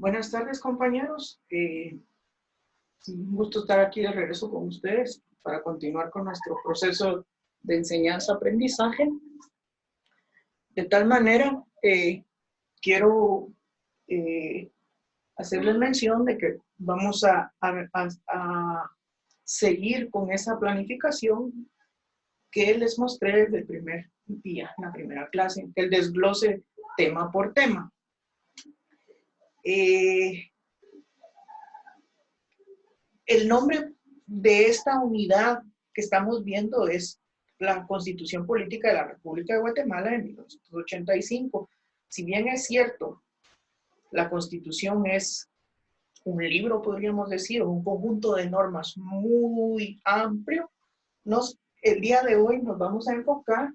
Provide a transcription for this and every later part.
Buenas tardes, compañeros. Un gusto estar aquí de regreso con ustedes para continuar con nuestro proceso de enseñanza-aprendizaje. De tal manera, quiero hacerles mención de que vamos a seguir con esa planificación que les mostré desde el primer día, en la primera clase, el desglose tema por tema. El nombre de esta unidad que estamos viendo es la Constitución Política de la República de Guatemala de 1985. Si bien es cierto, la Constitución es un libro, podríamos decir, un conjunto de normas muy amplio, el día de hoy nos vamos a enfocar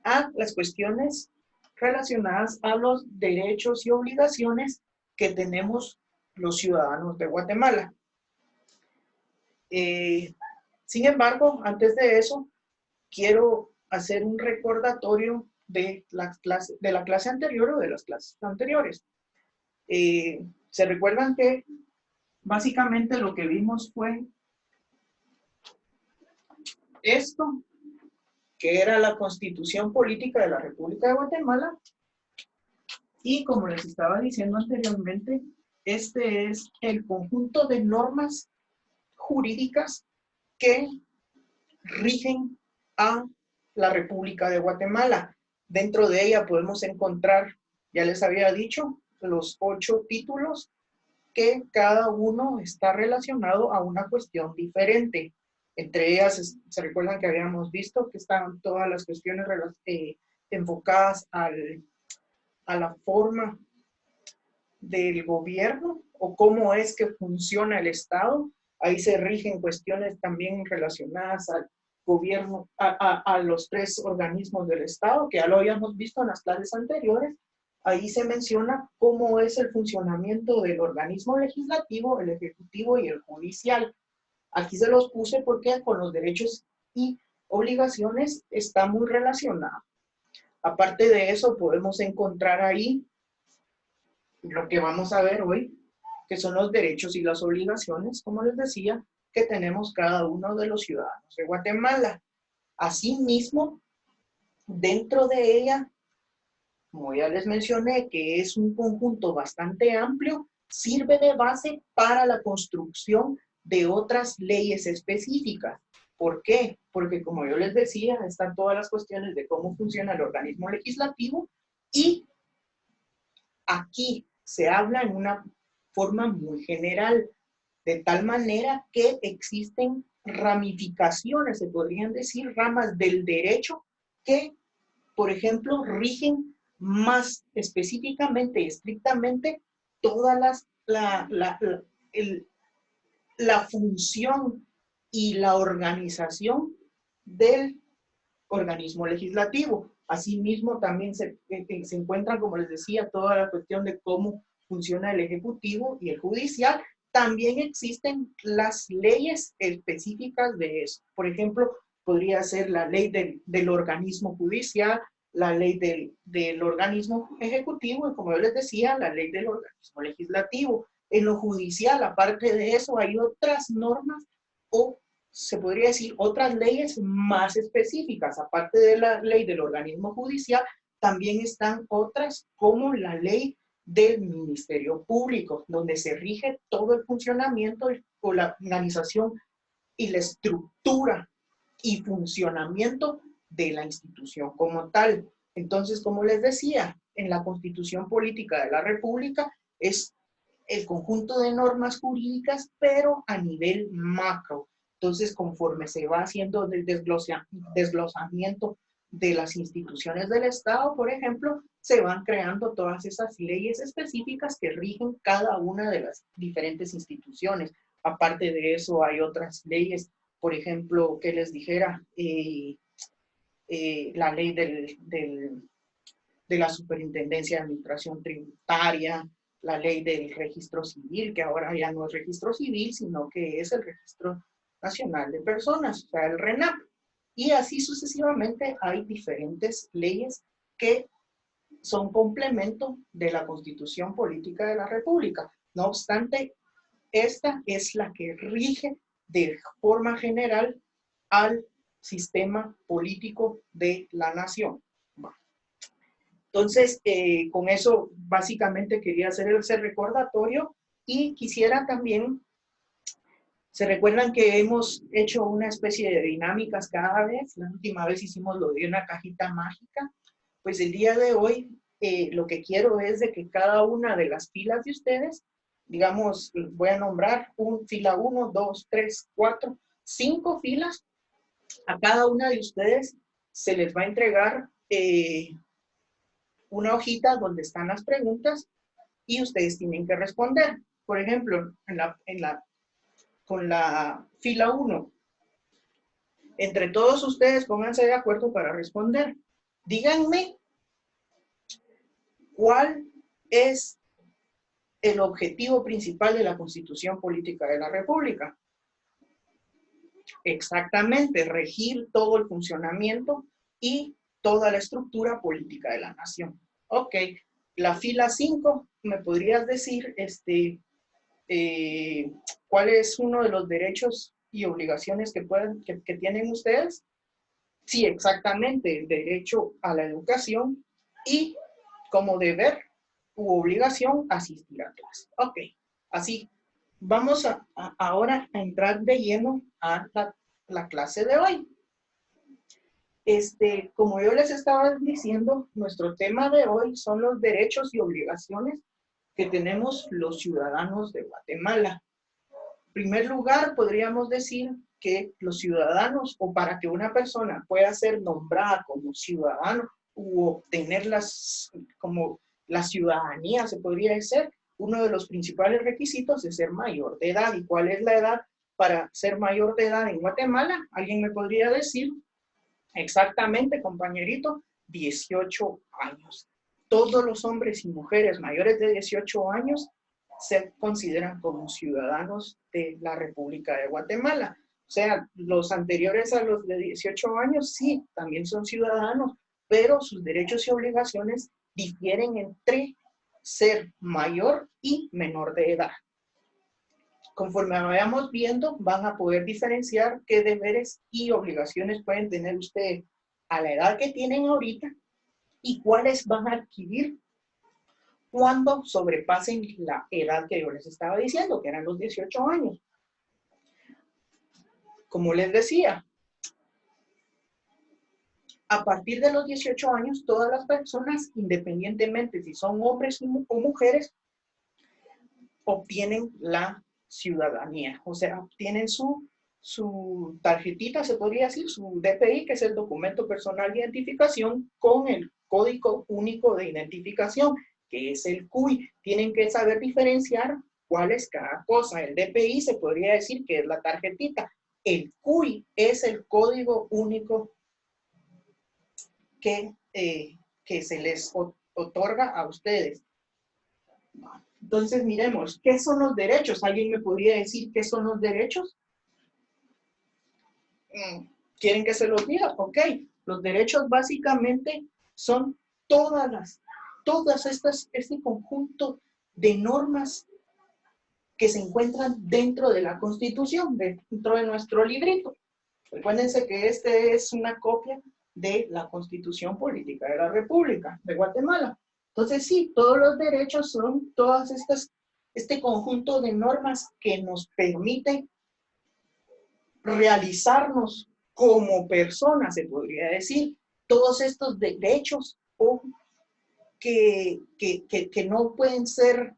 a las cuestiones relacionadas a los derechos y obligaciones que tenemos los ciudadanos de Guatemala. Sin embargo, antes de eso, quiero hacer un recordatorio de la clase anterior o de las clases anteriores. ¿Se recuerdan que básicamente lo que vimos fue esto, que era la Constitución Política de la República de Guatemala? Y como les estaba diciendo anteriormente, este es el conjunto de normas jurídicas que rigen a la República de Guatemala. Dentro de ella podemos encontrar, ya les había dicho, los 8 títulos que cada uno está relacionado a una cuestión diferente. Entre ellas, se recuerdan que habíamos visto que estaban todas las cuestiones enfocadas a la forma del gobierno o cómo es que funciona el Estado. Ahí se rigen cuestiones también relacionadas al gobierno, a los 3 organismos del Estado, que ya lo habíamos visto en las clases anteriores. Ahí se menciona cómo es el funcionamiento del organismo legislativo, el ejecutivo y el judicial. Aquí se los puse porque con los derechos y obligaciones está muy relacionado. Aparte de eso, podemos encontrar ahí lo que vamos a ver hoy, que son los derechos y las obligaciones, como les decía, que tenemos cada uno de los ciudadanos de Guatemala. Asimismo, dentro de ella, como ya les mencioné, que es un conjunto bastante amplio, sirve de base para la construcción de otras leyes específicas. ¿Por qué? Porque como yo les decía, están todas las cuestiones de cómo funciona el organismo legislativo y aquí se habla en una forma muy general, de tal manera que existen ramificaciones, se podrían decir ramas del derecho que, por ejemplo, rigen más específicamente, estrictamente, todas la función y la organización del organismo legislativo. Asimismo, también se encuentran, como les decía, toda la cuestión de cómo funciona el ejecutivo y el judicial. También existen las leyes específicas de eso. Por ejemplo, podría ser la ley del organismo judicial, la ley del organismo ejecutivo y, como yo les decía, la ley del organismo legislativo. En lo judicial, aparte de eso, hay otras normas o se podría decir otras leyes más específicas. Aparte de la ley del organismo judicial, también están otras como la ley del Ministerio Público, donde se rige todo el funcionamiento o la organización y la estructura y funcionamiento de la institución como tal. Entonces, como les decía, en la Constitución Política de la República es el conjunto de normas jurídicas, pero a nivel macro. Entonces, conforme se va haciendo el desglosamiento de las instituciones del Estado, por ejemplo, se van creando todas esas leyes específicas que rigen cada una de las diferentes instituciones. Aparte de eso, hay otras leyes, por ejemplo, que les dijera, la ley de la Superintendencia de Administración Tributaria, la ley del registro civil, que ahora ya no es registro civil, sino que es el Registro Nacional de Personas, o sea, el RENAP. Y así sucesivamente hay diferentes leyes que son complemento de la Constitución Política de la República. No obstante, esta es la que rige de forma general al sistema político de la nación. Entonces, con eso básicamente quería hacer ese recordatorio y quisiera también, ¿se recuerdan que hemos hecho una especie de dinámicas cada vez? La última vez hicimos lo de una cajita mágica. Pues el día de hoy lo que quiero es de que cada una de las filas de ustedes, digamos, voy a nombrar fila 1, 2, 3, 4, 5 filas. A cada una de ustedes se les va a entregar una hojita donde están las preguntas y ustedes tienen que responder. Por ejemplo, con la fila 1, entre todos ustedes pónganse de acuerdo para responder. Díganme cuál es el objetivo principal de la Constitución Política de la República. Exactamente, regir todo el funcionamiento y toda la estructura política de la nación. Ok, la fila 5, ¿me podrías decir cuál es uno de los derechos y obligaciones que tienen ustedes? Sí, exactamente, el derecho a la educación y como deber u obligación asistir a clase. Ok, así. Vamos ahora a entrar de lleno a la clase de hoy. Como yo les estaba diciendo, nuestro tema de hoy son los derechos y obligaciones que tenemos los ciudadanos de Guatemala. En primer lugar, podríamos decir que los ciudadanos, o para que una persona pueda ser nombrada como ciudadano u obtener como la ciudadanía, se podría decir, uno de los principales requisitos es ser mayor de edad. ¿Y cuál es la edad para ser mayor de edad en Guatemala? ¿Alguien me podría decir? Exactamente, compañerito, 18 años. Todos los hombres y mujeres mayores de 18 años se consideran como ciudadanos de la República de Guatemala. O sea, los anteriores a los de 18 años, sí, también son ciudadanos, pero sus derechos y obligaciones difieren entre ser mayor y menor de edad. Conforme vayamos viendo, van a poder diferenciar qué deberes y obligaciones pueden tener ustedes a la edad que tienen ahorita y cuáles van a adquirir cuando sobrepasen la edad que yo les estaba diciendo, que eran los 18 años. Como les decía, a partir de los 18 años, todas las personas, independientemente si son hombres o mujeres, obtienen la ciudadanía. O sea, obtienen su tarjetita, se podría decir, su DPI, que es el documento personal de identificación, con el código único de identificación, que es el CUI. Tienen que saber diferenciar cuál es cada cosa. El DPI se podría decir que es la tarjetita. El CUI es el código único que se les otorga a ustedes. Entonces, miremos, ¿qué son los derechos? ¿Alguien me podría decir qué son los derechos? ¿Quieren que se los diga? Ok. Los derechos básicamente son este conjunto de normas que se encuentran dentro de la Constitución, dentro de nuestro librito. Recuérdense que este es una copia de la Constitución Política de la República de Guatemala. Entonces, sí, todos los derechos son este conjunto de normas que nos permiten realizarnos como personas, se podría decir. Todos estos derechos que no pueden ser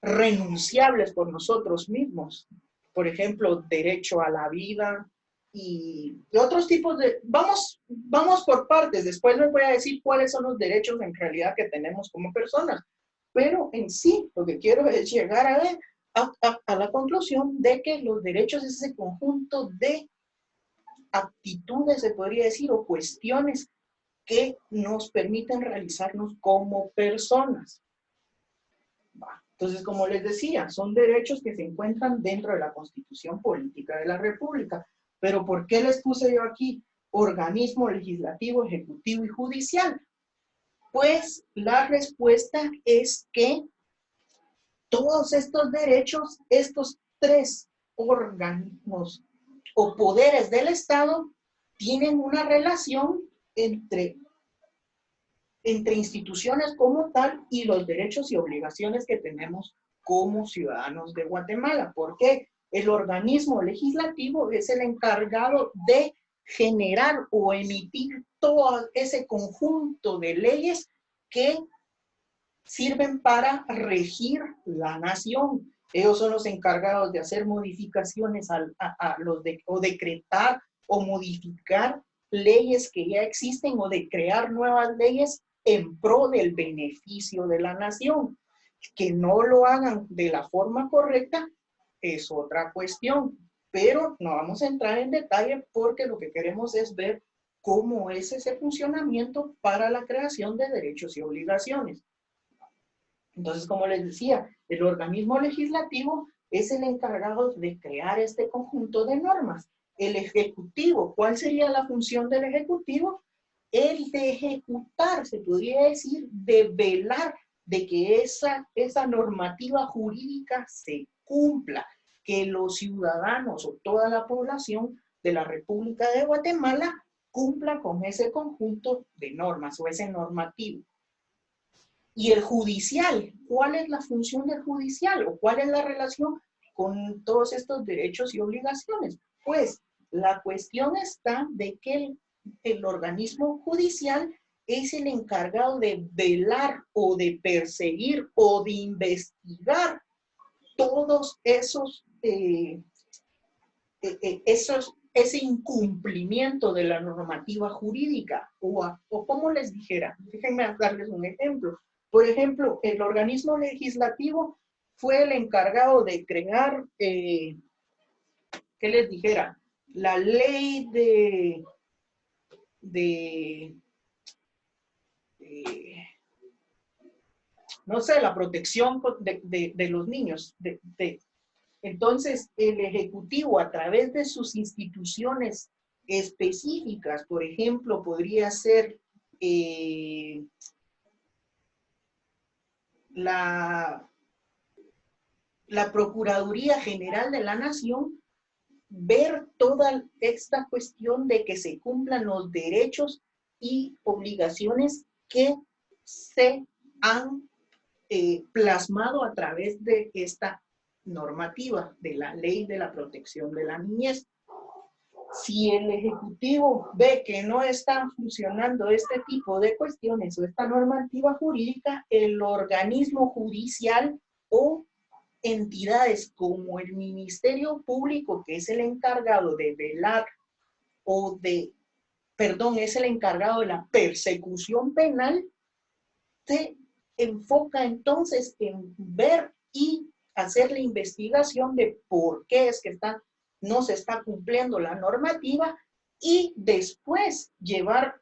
renunciables por nosotros mismos. Por ejemplo, derecho a la vida y otros tipos de... Vamos por partes. Después les voy a decir cuáles son los derechos en realidad que tenemos como personas. Pero en sí, lo que quiero es llegar a la conclusión de que los derechos es ese conjunto de actitudes, se podría decir, o cuestiones que nos permiten realizarnos como personas. Entonces, como les decía, son derechos que se encuentran dentro de la Constitución Política de la República. Pero ¿por qué les puse yo aquí organismo legislativo, ejecutivo y judicial? Pues la respuesta es que todos estos derechos, estos tres organismos o poderes del Estado tienen una relación entre instituciones como tal y los derechos y obligaciones que tenemos como ciudadanos de Guatemala. Porque el organismo legislativo es el encargado de generar o emitir todo ese conjunto de leyes que sirven para regir la nación. Ellos son los encargados de hacer modificaciones o decretar o modificar leyes que ya existen o de crear nuevas leyes en pro del beneficio de la nación. Que no lo hagan de la forma correcta es otra cuestión, pero no vamos a entrar en detalle porque lo que queremos es ver cómo es ese funcionamiento para la creación de derechos y obligaciones. Entonces, como les decía, el organismo legislativo es el encargado de crear este conjunto de normas. El ejecutivo, ¿cuál sería la función del ejecutivo? El de ejecutar, se podría decir, de velar de que esa normativa jurídica se cumpla, que los ciudadanos o toda la población de la República de Guatemala cumpla con ese conjunto de normas o ese normativo. Y el judicial, ¿cuál es la función del judicial o cuál es la relación con todos estos derechos y obligaciones? Pues la cuestión está de que el organismo judicial es el encargado de velar o de perseguir o de investigar todos ese incumplimiento de la normativa jurídica, o como les dijera, déjenme darles un ejemplo. Por ejemplo, el organismo legislativo fue el encargado de crear, ¿qué les dijera? La ley de no sé, la protección de los niños. Entonces, el Ejecutivo, a través de sus instituciones específicas, por ejemplo, podría ser la Procuraduría General de la Nación, ver toda esta cuestión de que se cumplan los derechos y obligaciones que se han plasmado a través de esta normativa de la Ley de la Protección de la Niñez. Si el Ejecutivo ve que no está funcionando este tipo de cuestiones o esta normativa jurídica, el organismo judicial o entidades como el Ministerio Público, que es el encargado de velar es el encargado de la persecución penal, se enfoca entonces en ver y hacer la investigación de por qué es que no se está cumpliendo la normativa y después llevar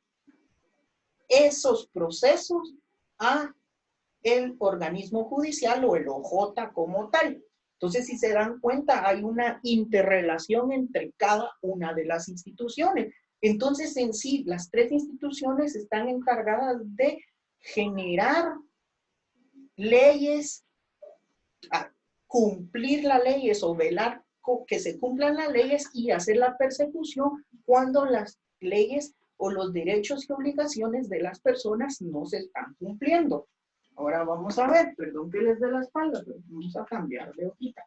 esos procesos a el organismo judicial o el OJ como tal. Entonces, si se dan cuenta, hay una interrelación entre cada una de las instituciones. Entonces, en sí, las tres instituciones están encargadas de generar leyes, a cumplir las leyes o velar que se cumplan las leyes y hacer la persecución cuando las leyes o los derechos y obligaciones de las personas no se están cumpliendo. Ahora vamos a ver, perdón que les dé la espalda, pero vamos a cambiar de hojita.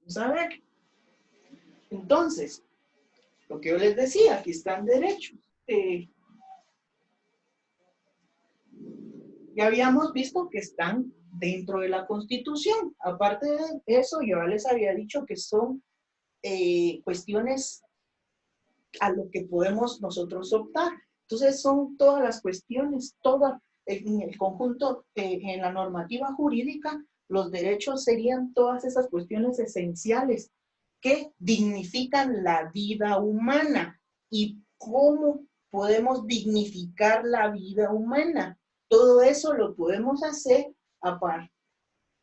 Vamos a ver. Entonces, lo que yo les decía, aquí están derechos. Ya habíamos visto que están dentro de la Constitución. Aparte de eso, yo ya les había dicho que son cuestiones a lo que podemos nosotros optar. Entonces son todas las cuestiones, toda en el conjunto, en la normativa jurídica, los derechos serían todas esas cuestiones esenciales que dignifican la vida humana. ¿Y cómo podemos dignificar la vida humana? Todo eso lo podemos hacer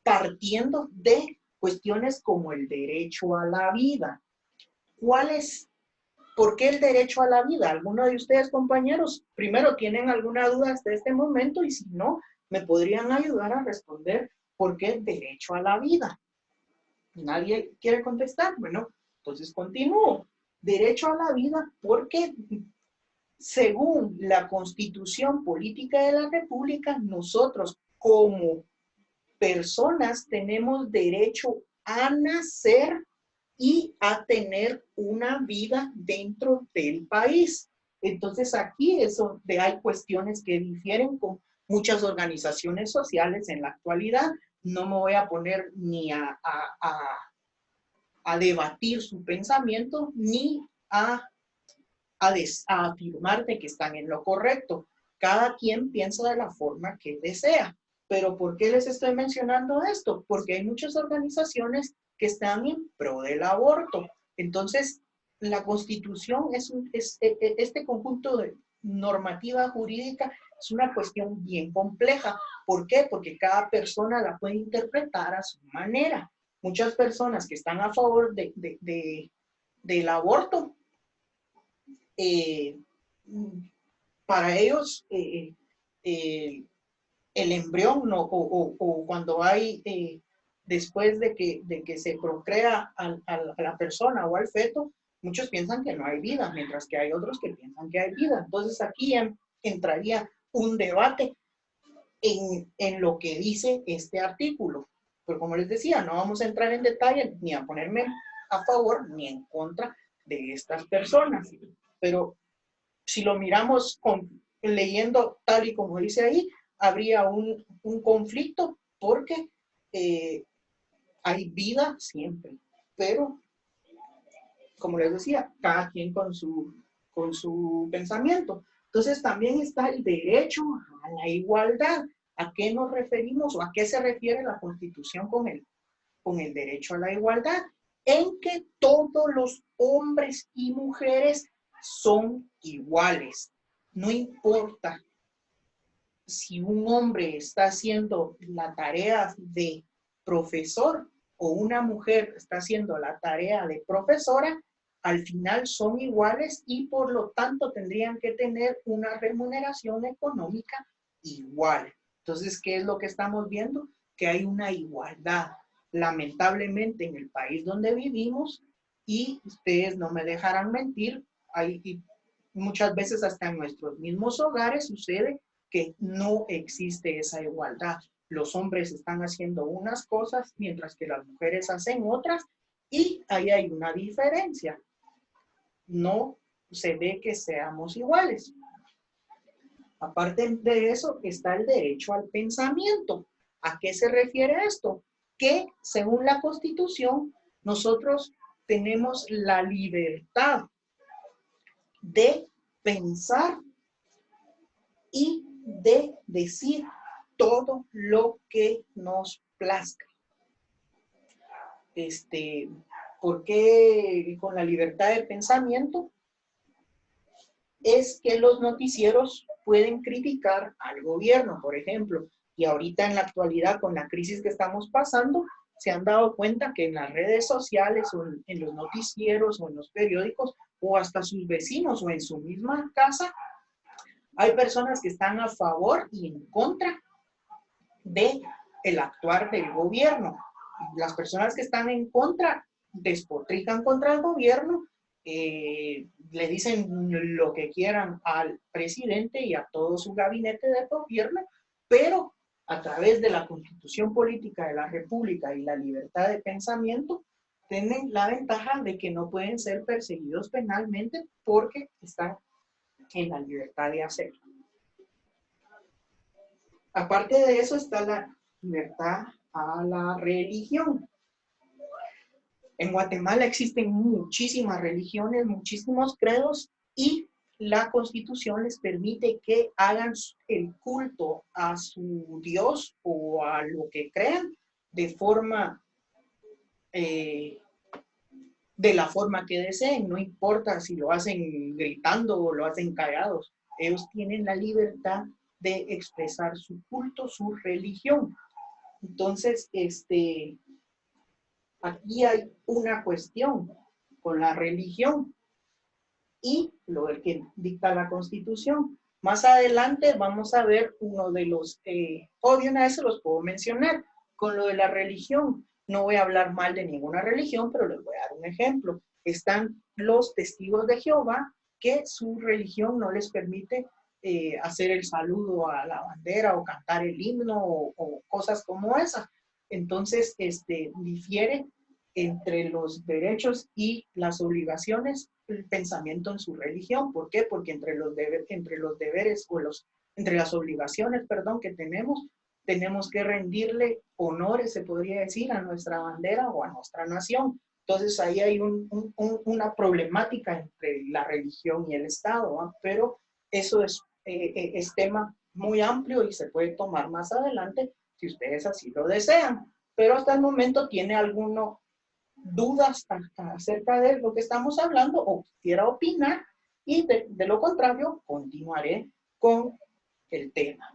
partiendo de cuestiones como el derecho a la vida. ¿Cuáles ¿por qué el derecho a la vida? ¿Alguno de ustedes, compañeros, primero tienen alguna duda hasta este momento? Y si no, me podrían ayudar a responder por qué el derecho a la vida. ¿Nadie quiere contestar? Bueno, entonces continúo. Derecho a la vida porque según la Constitución Política de la República, nosotros como personas tenemos derecho a nacer y a tener una vida dentro del país. Entonces aquí es donde hay cuestiones que difieren con muchas organizaciones sociales en la actualidad. No me voy a poner ni a debatir su pensamiento ni a afirmarte que están en lo correcto. Cada quien piensa de la forma que desea. Pero ¿por qué les estoy mencionando esto? Porque hay muchas organizaciones que están en pro del aborto. Entonces, la Constitución este conjunto de normativa jurídica es una cuestión bien compleja. ¿Por qué? Porque cada persona la puede interpretar a su manera. Muchas personas que están a favor del aborto, para ellos el embrión o cuando hay después de que se procrea a la persona o al feto, muchos piensan que no hay vida, mientras que hay otros que piensan que hay vida. Entonces aquí entraría un debate en lo que dice este artículo. Pero como les decía, no vamos a entrar en detalle ni a ponerme a favor ni en contra de estas personas. Pero si lo miramos leyendo tal y como dice ahí, habría un conflicto porque hay vida siempre, pero como les decía, cada quien con su pensamiento. Entonces también está el derecho a la igualdad. ¿A qué nos referimos o a qué se refiere la Constitución con el derecho a la igualdad? En que todos los hombres y mujeres son iguales. No importa si un hombre está haciendo la tarea de profesor o una mujer está haciendo la tarea de profesora, al final son iguales y por lo tanto tendrían que tener una remuneración económica igual. Entonces, ¿qué es lo que estamos viendo? Que hay una igualdad. Lamentablemente en el país donde vivimos, y ustedes no me dejarán mentir, hay muchas veces hasta en nuestros mismos hogares sucede que no existe esa igualdad. Los hombres están haciendo unas cosas mientras que las mujeres hacen otras y ahí hay una diferencia. No se ve que seamos iguales. Aparte de eso está el derecho al pensamiento. ¿A qué se refiere esto? Que según la Constitución nosotros tenemos la libertad de pensar y de decir todo lo que nos plazca. ¿Por qué con la libertad de pensamiento? Es que los noticieros pueden criticar al gobierno, por ejemplo, y ahorita en la actualidad con la crisis que estamos pasando, se han dado cuenta que en las redes sociales o en los noticieros o en los periódicos o hasta sus vecinos o en su misma casa, hay personas que están a favor y en contra de el actuar del gobierno. Las personas que están en contra despotrican contra el gobierno, le dicen lo que quieran al presidente y a todo su gabinete de gobierno, pero a través de la Constitución Política de la República y la libertad de pensamiento, tienen la ventaja de que no pueden ser perseguidos penalmente porque están en la libertad de hacerlo. Aparte de eso está la libertad a la religión. En Guatemala existen muchísimas religiones, muchísimos credos y la Constitución les permite que hagan el culto a su Dios o a lo que crean de la forma que deseen, no importa si lo hacen gritando o lo hacen callados, ellos tienen la libertad de expresar su culto, su religión. Entonces, aquí hay una cuestión con la religión. y lo del que dicta la Constitución. Más adelante vamos a ver uno de los, o de una vez se los puedo mencionar, con lo de la religión. No voy a hablar mal de ninguna religión, pero les voy a dar un ejemplo. Están los testigos de Jehová, que su religión no les permite hacer el saludo a la bandera o cantar el himno o cosas como esas. Entonces, difiere entre los derechos y las obligaciones el pensamiento en su religión. ¿Por qué? Porque entre los deberes o entre las obligaciones, perdón, que tenemos que rendirle honores, se podría decir, a nuestra bandera o a nuestra nación. Entonces ahí hay una problemática entre la religión y el Estado, ¿no? Pero eso es tema muy amplio y se puede tomar más adelante si ustedes así lo desean. Pero hasta el momento tiene algunas dudas acerca de lo que estamos hablando o quisiera opinar, y de lo contrario continuaré con el tema.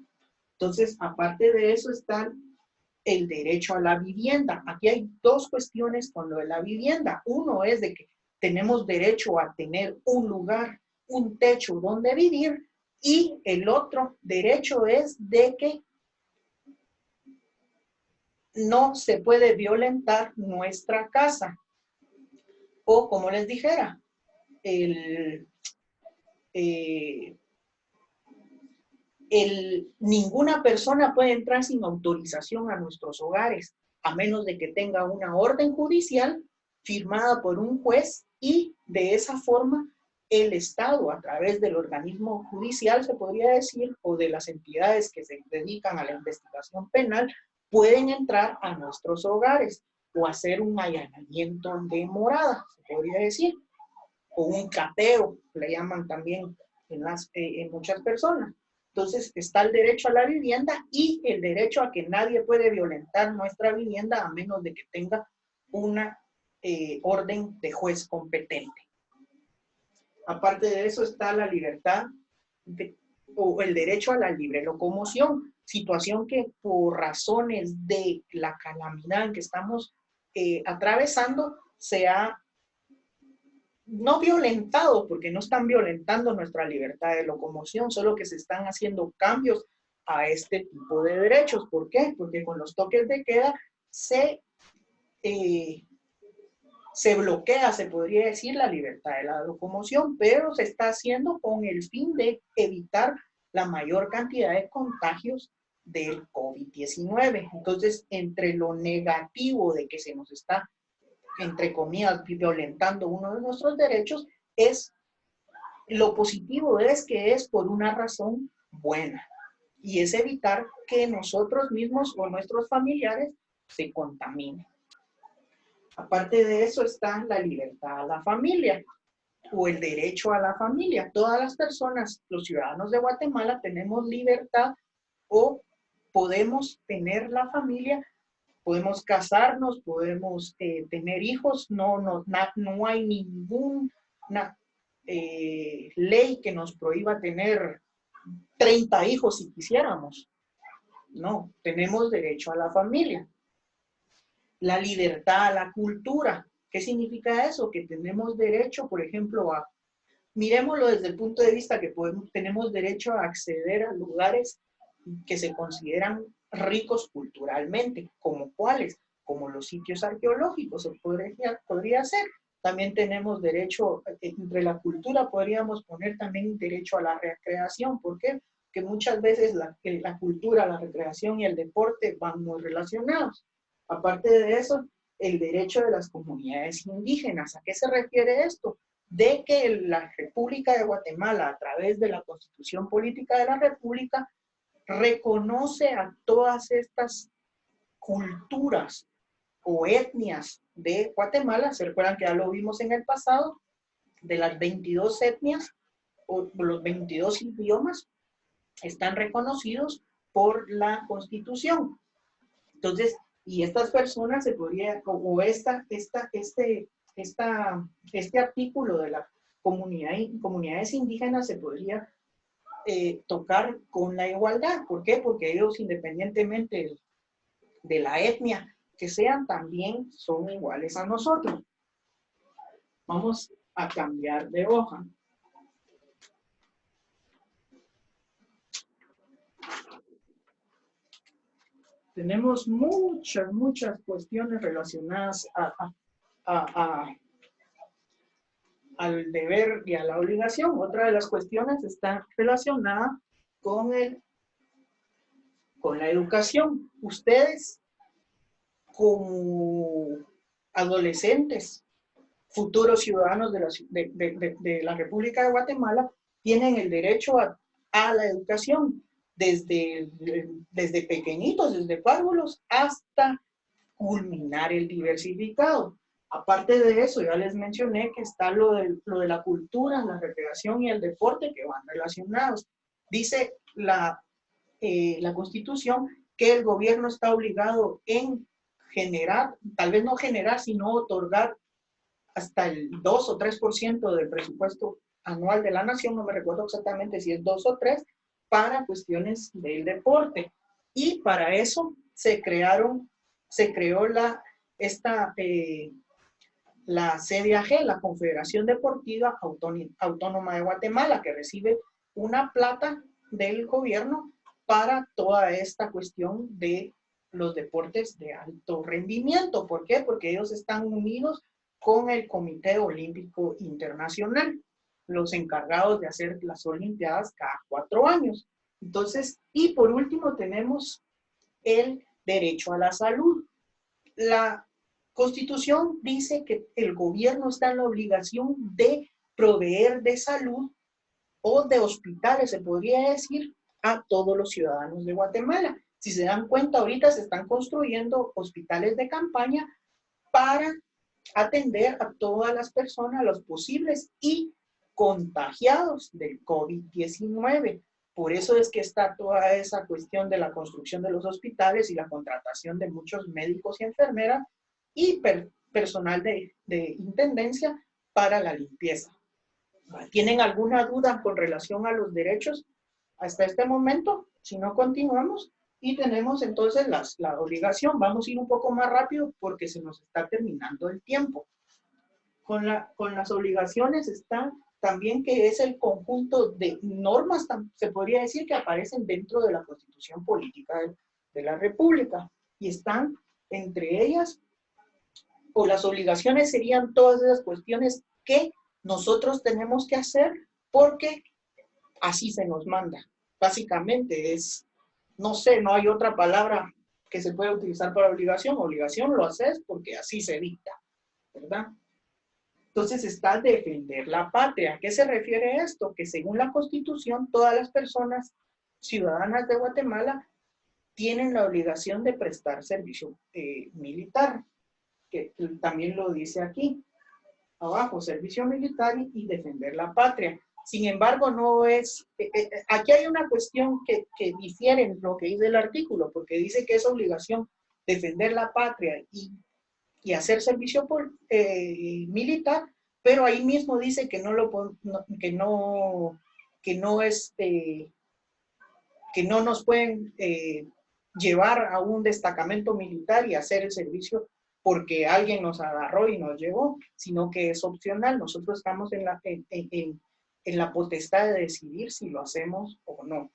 Entonces, aparte de eso está el derecho a la vivienda. Aquí hay dos cuestiones con lo de la vivienda. Uno es de que tenemos derecho a tener un lugar, un techo donde vivir, y el otro derecho es de que no se puede violentar nuestra casa. O como les dijera, ninguna persona puede entrar sin autorización a nuestros hogares, a menos de que tenga una orden judicial firmada por un juez, y de esa forma el Estado, a través del organismo judicial, se podría decir, o de las entidades que se dedican a la investigación penal, pueden entrar a nuestros hogares o hacer un allanamiento de morada, se podría decir, o un cateo, le llaman también en muchas personas. Entonces está el derecho a la vivienda y el derecho a que nadie puede violentar nuestra vivienda a menos de que tenga una orden de juez competente. Aparte de eso está la libertad o el derecho a la libre locomoción, situación que por razones de la calamidad en que estamos atravesando se ha no violentado, porque no están violentando nuestra libertad de locomoción, solo que se están haciendo cambios a este tipo de derechos. ¿Por qué? Porque con los toques de queda se bloquea, se podría decir, la libertad de la locomoción, pero se está haciendo con el fin de evitar la mayor cantidad de contagios del COVID-19. Entonces, entre lo negativo de que se nos está, entre comillas, violentando uno de nuestros derechos, lo positivo es que es por una razón buena, y es evitar que nosotros mismos o nuestros familiares se contaminen. Aparte de eso está la libertad a la familia o el derecho a la familia. Todas las personas, los ciudadanos de Guatemala, tenemos libertad o podemos tener la familia. Podemos casarnos, podemos tener hijos, no hay ninguna ley que nos prohíba tener 30 hijos si quisiéramos. No, tenemos derecho a la familia. La libertad a la cultura. ¿Qué significa eso? Que tenemos derecho, por ejemplo, miremoslo desde el punto de vista que tenemos derecho a acceder a lugares que se consideran ricos culturalmente, como cuáles, como los sitios arqueológicos, podría ser. También tenemos derecho, entre la cultura podríamos poner también derecho a la recreación. ¿Por qué? Porque muchas veces la cultura, la recreación y el deporte van muy relacionados. Aparte de eso, el derecho de las comunidades indígenas. ¿A qué se refiere esto? De que la República de Guatemala, a través de la Constitución Política de la República, reconoce a todas estas culturas o etnias de Guatemala. Se recuerdan que ya lo vimos en el pasado, de las 22 etnias o los 22 idiomas están reconocidos por la Constitución. Entonces, y estas personas se podría, o este artículo de la comunidades indígenas se podría tocar con la igualdad. ¿Por qué? Porque ellos, independientemente de la etnia que sean, también son iguales a nosotros. Vamos a cambiar de hoja. tenemos muchas cuestiones relacionadas al deber y a la obligación. Otra de las cuestiones está relacionada con la educación. Ustedes, como adolescentes, futuros ciudadanos de la República de Guatemala, tienen el derecho a la educación, desde pequeñitos, desde párvulos, hasta culminar el diversificado. Aparte de eso, ya les mencioné que está lo de la cultura, la recreación y el deporte, que van relacionados. Dice la Constitución que el gobierno está obligado en generar, tal vez no generar, sino otorgar hasta el 2 o 3% del presupuesto anual de la nación, no me recuerdo exactamente si es 2 o 3, para cuestiones del deporte. Y para eso se creó la CDAG, la Confederación Deportiva Autónoma de Guatemala, que recibe una plata del gobierno para toda esta cuestión de los deportes de alto rendimiento. ¿Por qué? Porque ellos están unidos con el Comité Olímpico Internacional, los encargados de hacer las Olimpiadas cada 4 años. Entonces, y por último tenemos el derecho a la salud. La Constitución dice que el gobierno está en la obligación de proveer de salud o de hospitales, se podría decir, a todos los ciudadanos de Guatemala. Si se dan cuenta, ahorita se están construyendo hospitales de campaña para atender a todas las personas, los posibles y contagiados del COVID-19. Por eso es que está toda esa cuestión de la construcción de los hospitales y la contratación de muchos médicos y enfermeras y personal de intendencia para la limpieza. ¿Tienen alguna duda con relación a los derechos hasta este momento? Si no, continuamos. Y tenemos entonces la obligación. Vamos a ir un poco más rápido porque se nos está terminando el tiempo. Con las obligaciones está también que es el conjunto de normas, se podría decir, que aparecen dentro de la Constitución Política de la República. Y están entre ellas, o las obligaciones serían todas esas cuestiones que nosotros tenemos que hacer porque así se nos manda. Básicamente es, no sé, no hay otra palabra que se pueda utilizar para obligación. Obligación lo haces porque así se dicta, ¿verdad? Entonces está defender la patria. ¿A qué se refiere esto? Que según la Constitución, todas las personas ciudadanas de Guatemala tienen la obligación de prestar servicio militar, que también lo dice aquí, abajo, servicio militar y defender la patria. Sin embargo, no es, aquí hay una cuestión que difiere en lo que dice el artículo, porque dice que es obligación defender la patria y hacer servicio militar, pero ahí mismo dice que no nos pueden llevar a un destacamento militar y hacer el servicio porque alguien nos agarró y nos llevó, sino que es opcional. Nosotros estamos en la potestad de decidir si lo hacemos o no.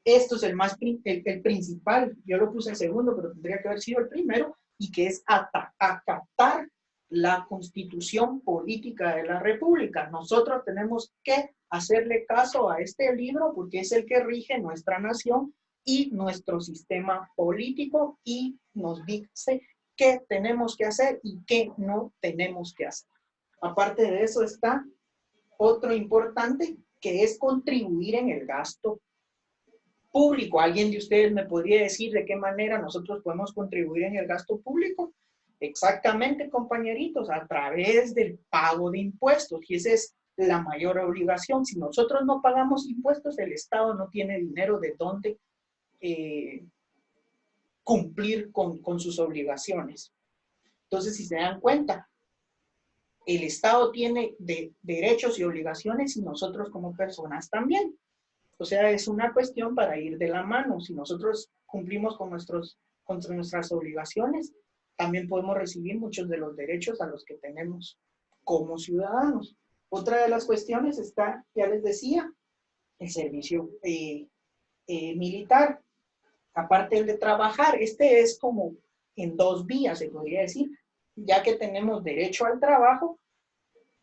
Esto es el principal, yo lo puse en segundo, pero tendría que haber sido el primero, y que es acatar la Constitución Política de la República. Nosotros tenemos que hacerle caso a este libro porque es el que rige nuestra nación y nuestro sistema político y nos dice qué tenemos que hacer y qué no tenemos que hacer. Aparte de eso está otro importante, que es contribuir en el gasto público. ¿Alguien de ustedes me podría decir de qué manera nosotros podemos contribuir en el gasto público? Exactamente, compañeritos, a través del pago de impuestos, y esa es la mayor obligación. Si nosotros no pagamos impuestos, el Estado no tiene dinero de dónde cumplir con sus obligaciones. Entonces, si se dan cuenta, el Estado tiene derechos y obligaciones y nosotros como personas también. O sea, es una cuestión para ir de la mano. Si nosotros cumplimos con nuestras obligaciones, también podemos recibir muchos de los derechos a los que tenemos como ciudadanos. Otra de las cuestiones está, ya les decía, el servicio militar. aparte del de trabajar, este es como en dos vías, se podría decir, ya que tenemos derecho al trabajo,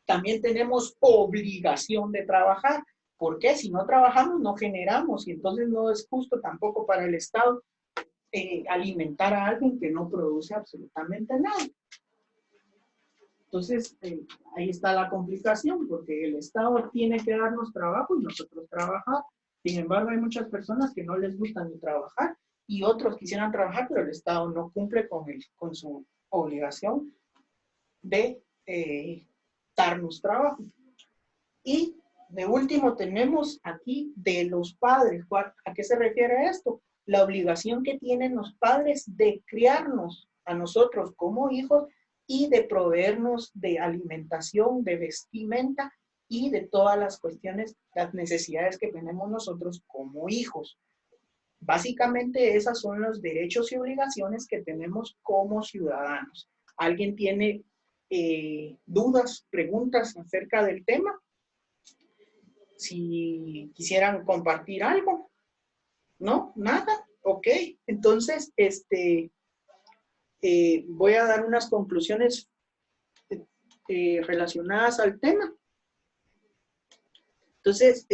también tenemos obligación de trabajar. ¿Por qué? Si no trabajamos, no generamos, y entonces no es justo tampoco para el Estado alimentar a alguien que no produce absolutamente nada. Entonces, ahí está la complicación, porque el Estado tiene que darnos trabajo y nosotros trabajar. Sin embargo, hay muchas personas que no les gusta ni trabajar y otros quisieran trabajar, pero el Estado no cumple con su obligación de darnos trabajo. Y de último tenemos aquí de los padres. ¿A qué se refiere esto? La obligación que tienen los padres de criarnos a nosotros como hijos y de proveernos de alimentación, de vestimenta y de todas las cuestiones, las necesidades que tenemos nosotros como hijos. Básicamente esas son los derechos y obligaciones que tenemos como ciudadanos. ¿Alguien tiene dudas, preguntas acerca del tema? Si quisieran compartir algo. ¿No? Nada. Ok. Entonces, voy a dar unas conclusiones relacionadas al tema. Entonces,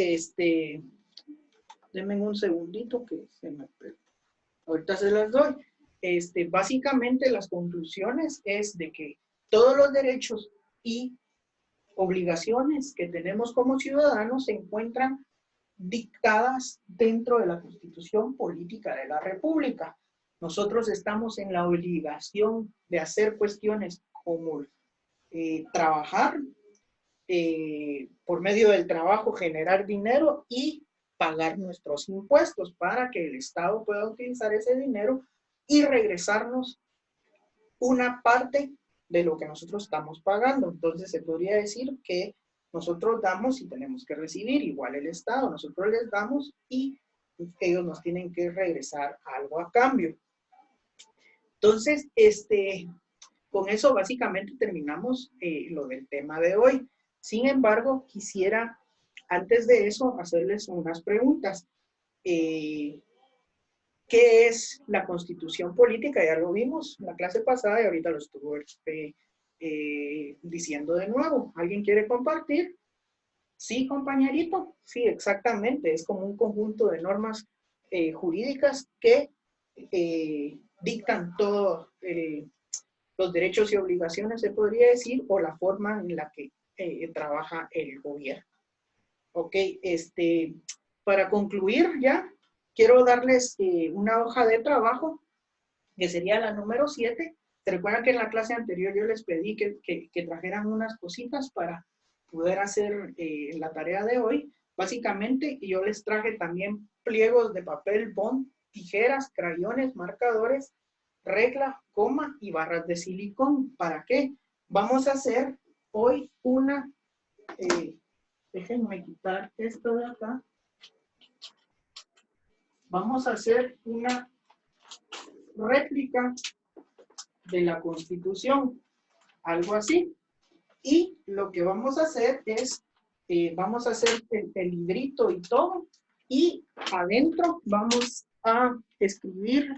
denme un segundito que se me... Ahorita se las doy. Básicamente las conclusiones es de que todos los derechos y obligaciones que tenemos como ciudadanos se encuentran dictadas dentro de la Constitución Política de la República. Nosotros estamos en la obligación de hacer cuestiones como trabajar, por medio del trabajo generar dinero y pagar nuestros impuestos para que el Estado pueda utilizar ese dinero y regresarnos una parte de lo que nosotros estamos pagando. Entonces se podría decir que nosotros damos y tenemos que recibir, igual el Estado, nosotros les damos y ellos nos tienen que regresar algo a cambio. Entonces, con eso básicamente terminamos lo del tema de hoy. Sin embargo, quisiera, antes de eso, hacerles unas preguntas. ¿Qué es la Constitución Política? Ya lo vimos en la clase pasada y ahorita lo estuvo diciendo de nuevo. ¿Alguien quiere compartir? Sí, compañerito. Sí, exactamente. Es como un conjunto de normas jurídicas que dictan todos los derechos y obligaciones, se podría decir, o la forma en la que trabaja el gobierno. Ok, para concluir ya, quiero darles una hoja de trabajo, que sería la número 7. ¿Se recuerdan que en la clase anterior yo les pedí que trajeran unas cositas para poder hacer la tarea de hoy? Básicamente, yo les traje también pliegos de papel bond, tijeras, crayones, marcadores, regla, coma y barras de silicón. ¿Para qué? Vamos a hacer hoy una... déjenme quitar esto de acá. Vamos a hacer una réplica de la Constitución, algo así. Y lo que vamos a hacer es, vamos a hacer el librito y todo, y adentro vamos a escribir,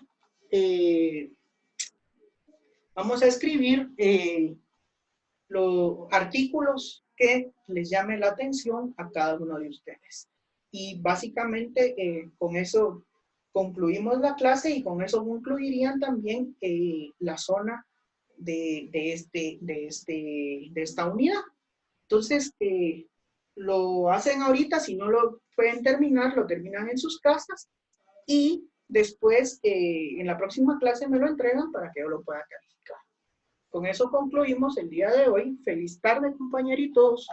los artículos que les llame la atención a cada uno de ustedes. Y básicamente con eso concluimos la clase y con eso concluirían también la zona de esta unidad. Entonces, lo hacen ahorita, si no lo pueden terminar, lo terminan en sus casas y después en la próxima clase me lo entregan para que yo lo pueda calificar. Con eso concluimos el día de hoy. Feliz tarde, compañeritos.